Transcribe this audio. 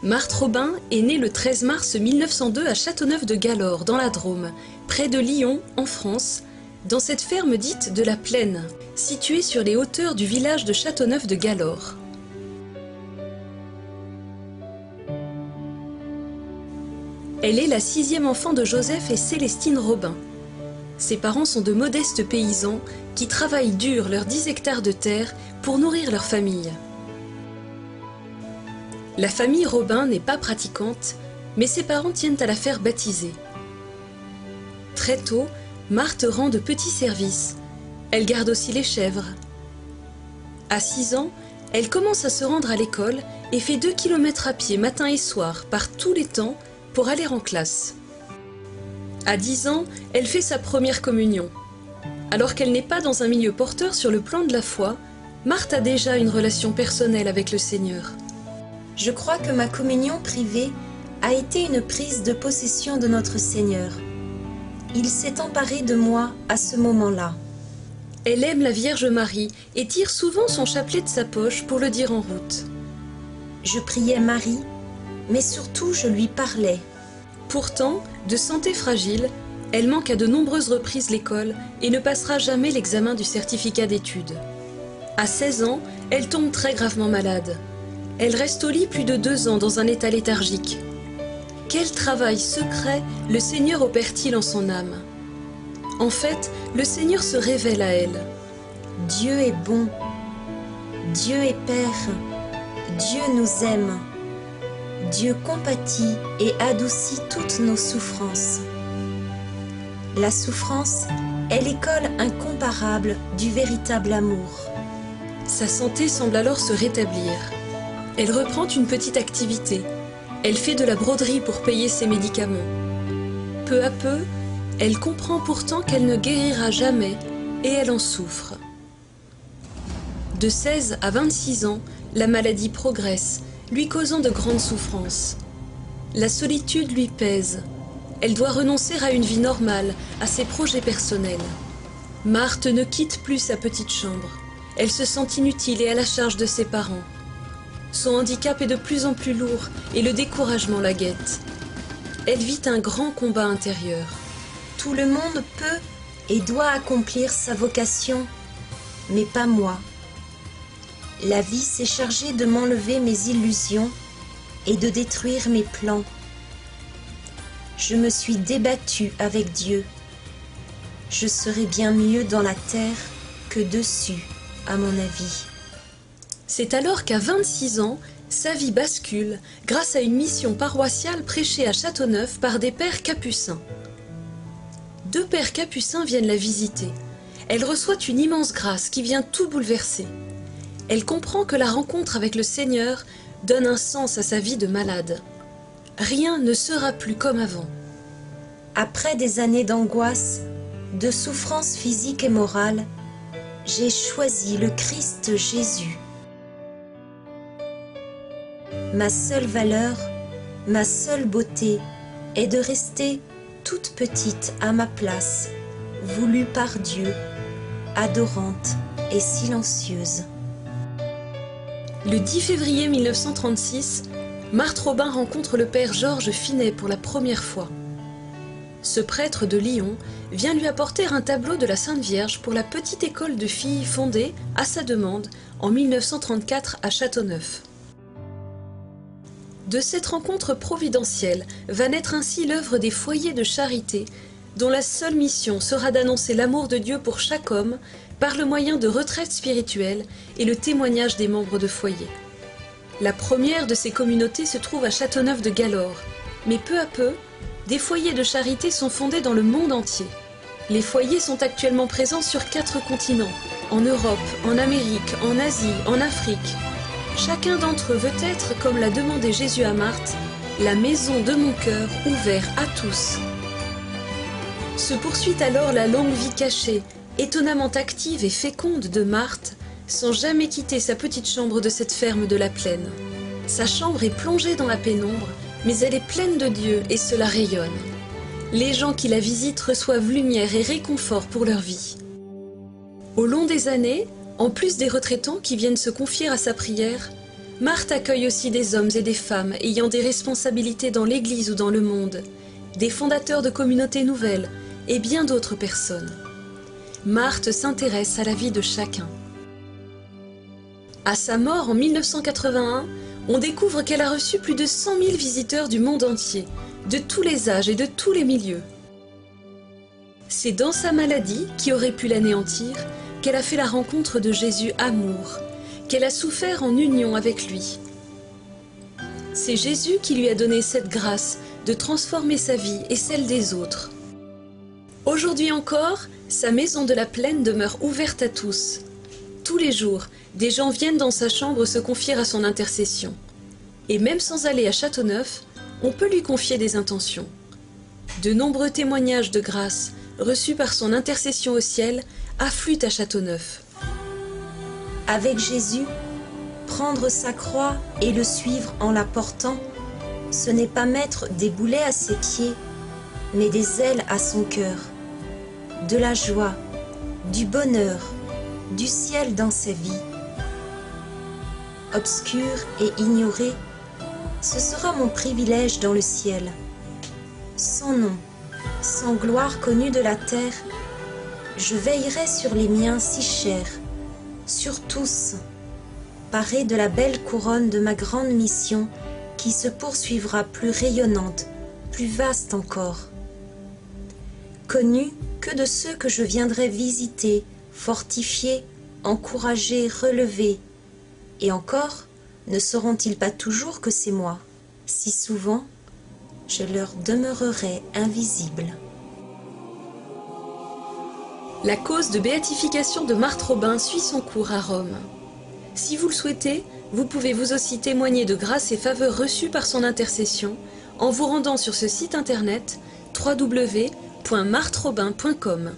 Marthe Robin est née le 13 mars 1902 à Châteauneuf-de-Galor, dans la Drôme, près de Lyon, en France, dans cette ferme dite de la Plaine, située sur les hauteurs du village de Châteauneuf-de-Galor. Elle est la 6e enfant de Joseph et Célestine Robin. Ses parents sont de modestes paysans qui travaillent dur leurs 10 hectares de terre pour nourrir leur famille. La famille Robin n'est pas pratiquante, mais ses parents tiennent à la faire baptiser. Très tôt, Marthe rend de petits services. Elle garde aussi les chèvres. À 6 ans, elle commence à se rendre à l'école et fait 2 kilomètres à pied matin et soir, par tous les temps, pour aller en classe. À 10 ans, elle fait sa première communion. Alors qu'elle n'est pas dans un milieu porteur sur le plan de la foi, Marthe a déjà une relation personnelle avec le Seigneur. Je crois que ma communion privée a été une prise de possession de notre Seigneur. Il s'est emparé de moi à ce moment-là. Elle aime la Vierge Marie et tire souvent son chapelet de sa poche pour le dire en route. Je priais Marie, mais surtout je lui parlais. Pourtant, de santé fragile, elle manque à de nombreuses reprises l'école et ne passera jamais l'examen du certificat d'études. À 16 ans, elle tombe très gravement malade. Elle reste au lit plus de 2 ans dans un état léthargique. Quel travail secret le Seigneur opère-t-il en son âme? En fait, le Seigneur se révèle à elle. Dieu est bon. Dieu est Père. Dieu nous aime. Dieu compatit et adoucit toutes nos souffrances. La souffrance est l'école incomparable du véritable amour. Sa santé semble alors se rétablir. Elle reprend une petite activité. Elle fait de la broderie pour payer ses médicaments. Peu à peu, elle comprend pourtant qu'elle ne guérira jamais et elle en souffre. De 16 à 26 ans, la maladie progresse, lui causant de grandes souffrances. La solitude lui pèse. Elle doit renoncer à une vie normale, à ses projets personnels. Marthe ne quitte plus sa petite chambre. Elle se sent inutile et à la charge de ses parents. Son handicap est de plus en plus lourd et le découragement la guette. Elle vit un grand combat intérieur. Tout le monde peut et doit accomplir sa vocation, mais pas moi. La vie s'est chargée de m'enlever mes illusions et de détruire mes plans. Je me suis débattue avec Dieu. Je serais bien mieux dans la terre que dessus, à mon avis. C'est alors qu'à 26 ans, sa vie bascule grâce à une mission paroissiale prêchée à Châteauneuf par des pères capucins. 2 pères capucins viennent la visiter. Elle reçoit une immense grâce qui vient tout bouleverser. Elle comprend que la rencontre avec le Seigneur donne un sens à sa vie de malade. Rien ne sera plus comme avant. Après des années d'angoisse, de souffrance physique et morale, j'ai choisi le Christ Jésus. Ma seule valeur, ma seule beauté est de rester toute petite à ma place, voulue par Dieu, adorante et silencieuse. Le 10 février 1936, Marthe Robin rencontre le père Georges Finet pour la première fois. Ce prêtre de Lyon vient lui apporter un tableau de la Sainte Vierge pour la petite école de filles fondée, à sa demande, en 1934 à Châteauneuf. De cette rencontre providentielle va naître ainsi l'œuvre des foyers de charité, dont la seule mission sera d'annoncer l'amour de Dieu pour chaque homme par le moyen de retraites spirituelles et le témoignage des membres de foyers. La première de ces communautés se trouve à Châteauneuf-de-Galor, mais peu à peu, des foyers de charité sont fondés dans le monde entier. Les foyers sont actuellement présents sur 4 continents, en Europe, en Amérique, en Asie, en Afrique. Chacun d'entre eux veut être, comme l'a demandé Jésus à Marthe, la maison de mon cœur ouverte à tous. Se poursuit alors la longue vie cachée, étonnamment active et féconde de Marthe, sans jamais quitter sa petite chambre de cette ferme de la Plaine. Sa chambre est plongée dans la pénombre, mais elle est pleine de Dieu et cela rayonne. Les gens qui la visitent reçoivent lumière et réconfort pour leur vie. Au long des années, en plus des retraitants qui viennent se confier à sa prière, Marthe accueille aussi des hommes et des femmes ayant des responsabilités dans l'Église ou dans le monde, des fondateurs de communautés nouvelles et bien d'autres personnes. Marthe s'intéresse à la vie de chacun. À sa mort en 1981, on découvre qu'elle a reçu plus de 100 000 visiteurs du monde entier, de tous les âges et de tous les milieux. C'est dans sa maladie, qui aurait pu l'anéantir, qu'elle a fait la rencontre de Jésus amour, qu'elle a souffert en union avec lui. C'est Jésus qui lui a donné cette grâce de transformer sa vie et celle des autres. Aujourd'hui encore, sa maison de la Plaine demeure ouverte à tous. Tous les jours, des gens viennent dans sa chambre se confier à son intercession. Et même sans aller à Châteauneuf, on peut lui confier des intentions. De nombreux témoignages de grâce reçus par son intercession au ciel affluent à Châteauneuf. Avec Jésus, prendre sa croix et le suivre en la portant, ce n'est pas mettre des boulets à ses pieds, mais des ailes à son cœur. De la joie, du bonheur, du ciel dans sa vie. Obscur et ignoré, ce sera mon privilège dans le ciel. Sans nom, sans gloire connue de la terre, je veillerai sur les miens si chers, sur tous, paré de la belle couronne de ma grande mission qui se poursuivra plus rayonnante, plus vaste encore. Connue que de ceux que je viendrai visiter, fortifier, encourager, relever. Et encore, ne sauront-ils pas toujours que c'est moi? Si souvent, je leur demeurerai invisible. La cause de béatification de Marthe Robin suit son cours à Rome. Si vous le souhaitez, vous pouvez vous aussi témoigner de grâces et faveurs reçues par son intercession en vous rendant sur ce site internet www.martherobin.com.